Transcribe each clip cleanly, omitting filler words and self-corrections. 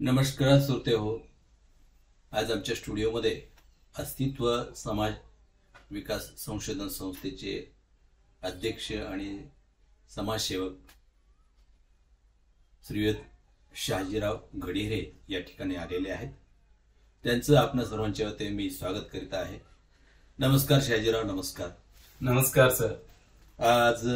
नमस्कार श्रोते हो. आज आमच्या स्टुडिओमध्ये अस्तित्व समाज विकास संशोधन संस्थेचे अध्यक्ष आणि समाजसेवक श्रीयुत शहाजीराव घडिरे या ठिकाणी आलेले आहेत. त्यांचं आपणा सर्वांच्या वतीने मी स्वागत करीत आहे. नमस्कार शहाजीराव. नमस्कार. नमस्कार सर. आज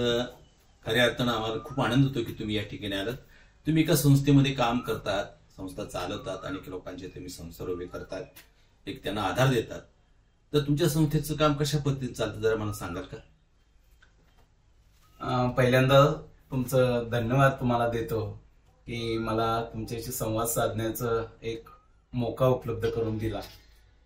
खऱ्या अर्थानं आम्हाला खूप आनंद होतो की तुम्ही या ठिकाणी आलात. तुम्ही एका संस्थेमध्ये काम करतात, संस्था चालवतात, अनेक लोकांचे तुम्ही संसार उभे करतात, एक त्यांना आधार देतात. तर तुमच्या संस्थेचं काम कशा पद्धतीने चालतं जरा मला सांगाल का? पहिल्यांदा तुमचं धन्यवाद तुम्हाला देतो की मला तुमच्याशी संवाद साधण्याचं एक मौका उपलब्ध करून दिला.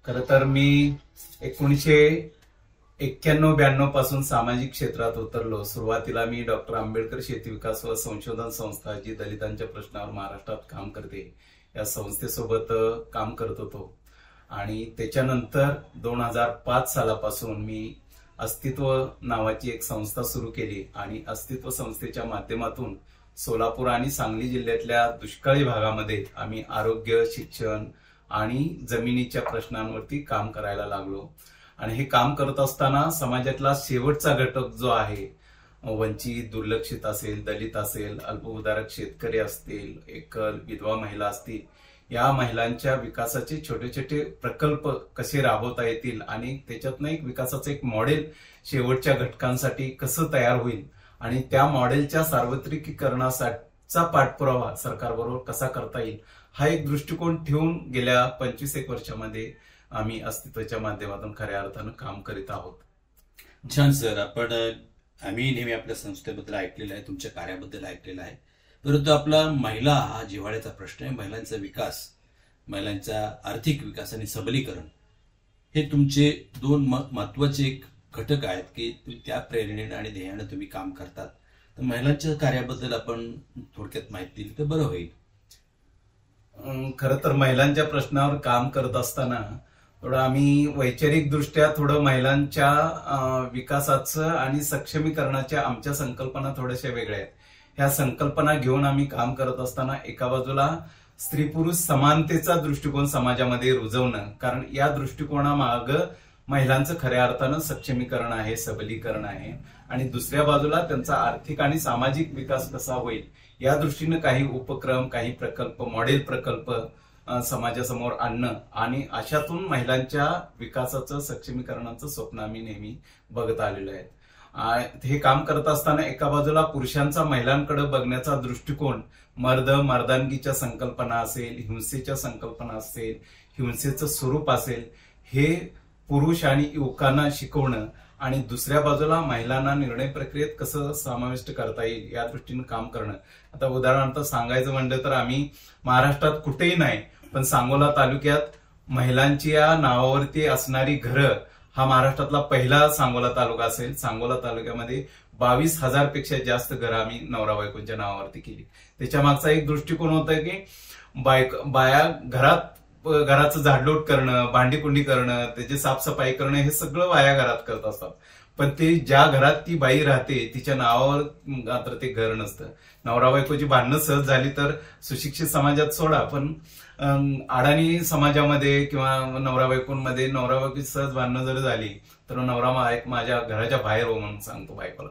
खरं तर मी 1991-92 पासून सामाजिक क्षेत्रात उतरलो. सुरुवातीला मी डॉक्टर आंबेडकर शेती विकास व संशोधन संस्था, जी दलितांच्या प्रश्नावर महाराष्ट्रात काम करते, या संस्थेसोबत काम करत होतो. आणि त्याच्यानंतर 2005 सालापासून मी अस्तित्व नावाची एक संस्था सुरू केली आणि अस्तित्व संस्थेच्या माध्यमातून सोलापूर आणि सांगली जिल्ह्यातल्या दुष्काळी भागामध्ये आम्ही आरोग्य, शिक्षण आणि जमिनीच्या प्रश्नांवरती काम करायला लागलो. आणि हे काम करत असताना समाजातला शेवटचा घटक जो आहे, वंचित, दुर्लक्षित असेल, दलित असेल, अल्पभूधारक शेतकरी असतील, एकल विधवा महिला असतील, या महिलांच्या विकासाचे छोटे छोटे प्रकल्प कसे राबवता येतील आणि त्याच्यातनं एक विकासाचं एक मॉडेल शेवटच्या घटकांसाठी कसं तयार होईल आणि त्या मॉडेलच्या सार्वत्रिकीकरणाचा पाठपुरावा सरकारबरोबर कसा करता येईल, हा एक दृष्टिकोन ठेवून गेल्या 25 वर्षामध्ये आम्ही अस्तित्वाच्या माध्यमातून खऱ्या अर्थानं काम करीत आहोत. छान सर. आम्ही नेहमी आपल्या संस्थेबद्दल ऐकलेलं आहे, तुमच्या कार्याबद्दल ऐकलेलं आहे, परंतु आपला महिला हा जिव्हाळ्याचा प्रश्न आहे. महिलांचा विकास, महिलांचा आर्थिक विकास आणि सबलीकरण हे तुमचे दोन महत्वाचे एक घटक आहेत की त्या प्रेरणेने आणि ध्येयाने तुम्ही काम करतात. तर महिलांच्या कार्याबद्दल आपण थोडक्यात माहिती दिली तर बरं होईल. खरं तर महिलांच्या प्रश्नावर काम करत असताना थोडं आम्ही वैचारिक दृष्ट्या थोडं महिलांच्या विकासाचं आणि सक्षमीकरणाच्या आमच्या संकल्पना थोड्याशा वेगळ्या आहेत. ह्या संकल्पना घेऊन आम्ही काम करत असताना एका बाजूला स्त्री पुरुष समानतेचा दृष्टिकोन समाजामध्ये रुजवणं, कारण या दृष्टिकोनामागं महिलांचं खऱ्या अर्थानं सक्षमीकरण आहे, सबलीकरण आहे, आणि दुसऱ्या बाजूला त्यांचा आर्थिक आणि सामाजिक विकास कसा होईल या दृष्टीनं काही उपक्रम, काही प्रकल्प, मॉडेल प्रकल्प समाजासमोर आणणं आणि अशातून महिलांच्या विकासाचं, सक्षमीकरणाचं स्वप्न आम्ही नेहमी बघत आलेलो आहे. हे काम करत असताना एका बाजूला पुरुषांचा महिलांकडे बघण्याचा दृष्टिकोन, मर्दानगीच्या संकल्पना असेल, हिंसेच्या संकल्पना असेल, हिंसेचं स्वरूप असेल, हे पुरुष आणि युवकांना शिकवणं आणि दुसऱ्या बाजूला महिलांना निर्णय प्रक्रियेत कसं समाविष्ट करता येईल या दृष्टीने काम करणं. आता उदाहरणार्थ सांगायचं म्हणलं तर आम्ही महाराष्ट्रात कुठेही नाही, पण सांगोला तालुक्यात महिलांची या नावावरती असणारी घरं हा महाराष्ट्रातला पहिला सांगोला तालुका असेल. सांगोला तालुक्यामध्ये 22,000 पेक्षा जास्त घरं आम्ही नवरा बायकोंच्या नावावरती केली. त्याच्या मागचा एक दृष्टिकोन होता की बाया घराचं झाडलोट करणं, भांडीकुंडी करणं, त्याची साफसफाई करणं, हे सगळं बाया घरात करत असतात, पण ते ज्या घरात ती बाई राहते तिच्या नावावर मात्र ते घर नसतं. नवरा बायकोची भांडणं सहज झाली तर सुशिक्षित समाजात सोडा, पण अडाणी समाजामध्ये किंवा नवरा बायकोंमध्ये नवरा बायकोची सहज भांडणं जर झाली तर नवरा माझ्या घराच्या बाहेर हो म्हणून सांगतो बायकोला.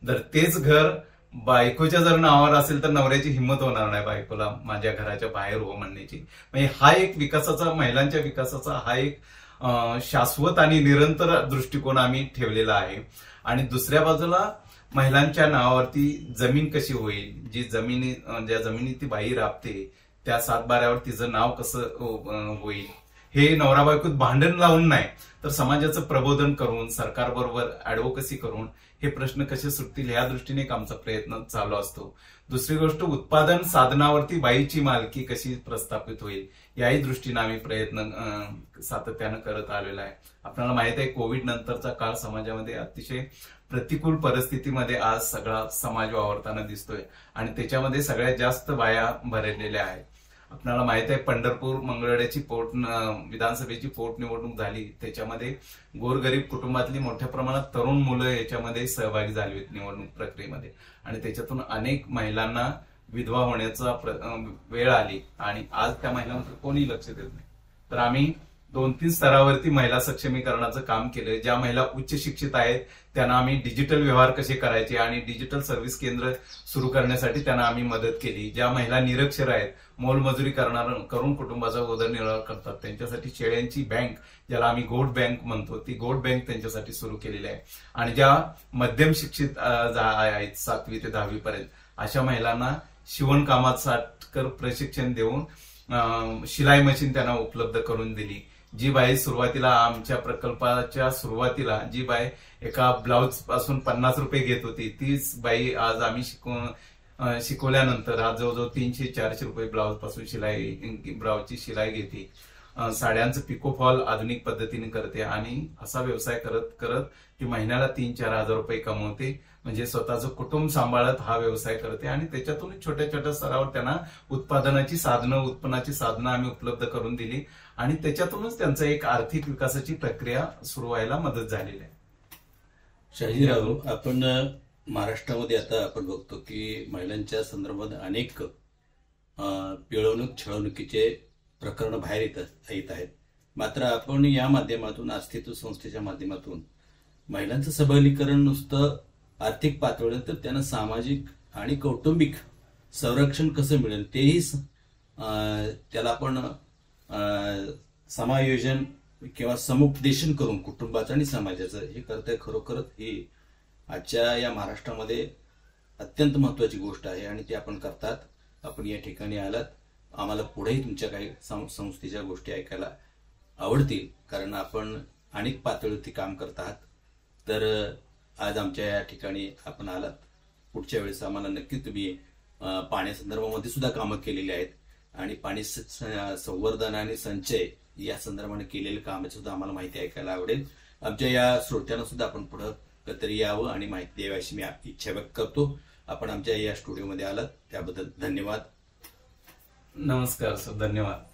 जर तेच घर बायकोच्या जर नावावर असेल तर नवऱ्याची हिंमत होणार नाही बायकोला माझ्या घराच्या बाहेर हो म्हणण्याची. म्हणजे हा एक विकासाचा, महिलांच्या विकासाचा हा एक शाश्वत आणि निरंतर दृष्टिकोन आम्ही ठेवलेला आहे. आणि दुसऱ्या बाजूला महिलांच्या नावावरती जमीन कशी होईल, ज्या जमिनीत ती बाई राबते त्या सातबाऱ्यावर तिचं नाव कसं होईल, हे नवरा बायकोत भांडण लावून नाही तर समाजाचं प्रबोधन करून, सरकारबरोबर ऍडव्होकसी करून हे प्रश्न कसे सुटतील या दृष्टीने एक आमचा प्रयत्न चालू असतो. दुसरी गोष्ट, उत्पादन साधनावरती बाईची मालकी कशी प्रस्थापित होईल याही दृष्टीने आम्ही प्रयत्न सातत्यानं करत आलेला आहे. आपल्याला माहित आहे, कोविड नंतरचा काळ समाजामध्ये अतिशय प्रतिकूल परिस्थितीमध्ये आज सगळा समाज वावरताना दिसतोय आणि त्याच्यामध्ये सगळ्यात जास्त बाया भरलेल्या आहेत. आपल्याला माहित आहे, पंढरपूर मंगळवेढ्याची विधानसभेची पोटनिवडणूक झाली, त्याच्यामध्ये गोरगरीब कुटुंबातली मोठ्या प्रमाणात तरुण मुलं याच्यामध्ये सहभागी झाली निवडणूक प्रक्रियेमध्ये आणि त्याच्यातून अनेक महिलांना विधवा होण्याचा वेळ आली आणि आज त्या महिलांवर कोणी लक्ष देत नाही. तर आम्ही 2-3 स्तरावरती महिला सक्षमीकरणाचं काम केलं. ज्या महिला उच्च शिक्षित आहेत त्यांना आम्ही डिजिटल व्यवहार कसे करायचे आणि डिजिटल सर्व्हिस केंद्र सुरू करण्यासाठी त्यांना आम्ही मदत केली. ज्या महिला निरक्षर आहेत, मोलमजुरी करून कुटुंबाचा उदरनिर्वाह करतात, त्यांच्यासाठी शेळ्यांची बँक, ज्याला आम्ही गोट बँक म्हणतो, ती गोट बँक त्यांच्यासाठी सुरू केलेली आहे. आणि ज्या मध्यम शिक्षित आहेत 7वी ते 10वी पर्यंत, अशा महिलांना शिवणकामाचं प्रशिक्षण देऊन शिलाई मशीन त्यांना उपलब्ध करून दिली. जी बाई सुरुवातीला आमच्या प्रकल्पाच्या सुरुवातीला जी बाई एका ब्लाउज पासून 50 रुपये घेत होती, तीच बाई आज आम्ही शिकवल्यानंतर आज जवळजवळ 300-400 रुपये ब्लाउज पासून ब्लाउजची शिलाई घेते. साड्यांचं पिकोफॉल आधुनिक पद्धतीने करते आणि असा व्यवसाय करत करत ती महिन्याला 3-4 हजार रुपये कमवते. म्हणजे स्वतःचं कुटुंब सांभाळत हा व्यवसाय करते आणि त्याच्यातून छोट्या छोट्या स्तरावर त्यांना उत्पादनाची साधनं आम्ही उपलब्ध करून दिली आणि त्याच्यातूनच त्यांचं एक आर्थिक विकासाची प्रक्रिया सुरू व्हायला मदत झालेली आहे. शहाजीराव, आपण महाराष्ट्रामध्ये आता आपण बघतो की महिलांच्या संदर्भात अनेक पिळवणूक छळवणुकीचे प्रकरण बाहेर येत आहेत. मात्र आपण या माध्यमातून, अस्तित्व संस्थेच्या माध्यमातून महिलांचं सबलीकरण नुसतं आर्थिक पातळीवर तर त्यांना सामाजिक आणि कौटुंबिक संरक्षण कसं मिळेल तेही त्याला आपण समायोजन किंवा समुपदेशन करून कुटुंबाचं आणि समाजाचं हे करताय. खरोखरच ही आजच्या या महाराष्ट्रामध्ये अत्यंत महत्वाची गोष्ट आहे आणि ते आपण करतात. आपण या ठिकाणी आलात, आम्हाला पुढेही तुमच्या काही संस्थेच्या गोष्टी ऐकायला आवडतील, कारण आपण अनेक पातळीवरती काम करत आहात. तर आज आमच्या या ठिकाणी आपण आलात. पुढच्या वेळेस आम्हाला नक्की तुम्ही पाण्यासंदर्भामध्ये सुद्धा कामं केलेली आहेत आणि पाणी संवर्धन आणि संचय या संदर्भाने केलेल्या कामाची सुद्धा आम्हाला माहिती ऐकायला आवडेल. आमच्या या श्रोत्यांना सुद्धा आपण पुढं कधीतरी यावं आणि माहिती द्यावी अशी मी इच्छा व्यक्त करतो. आपण आमच्या या स्टुडिओमध्ये आलात त्याबद्दल धन्यवाद. नमस्कार सर, धन्यवाद.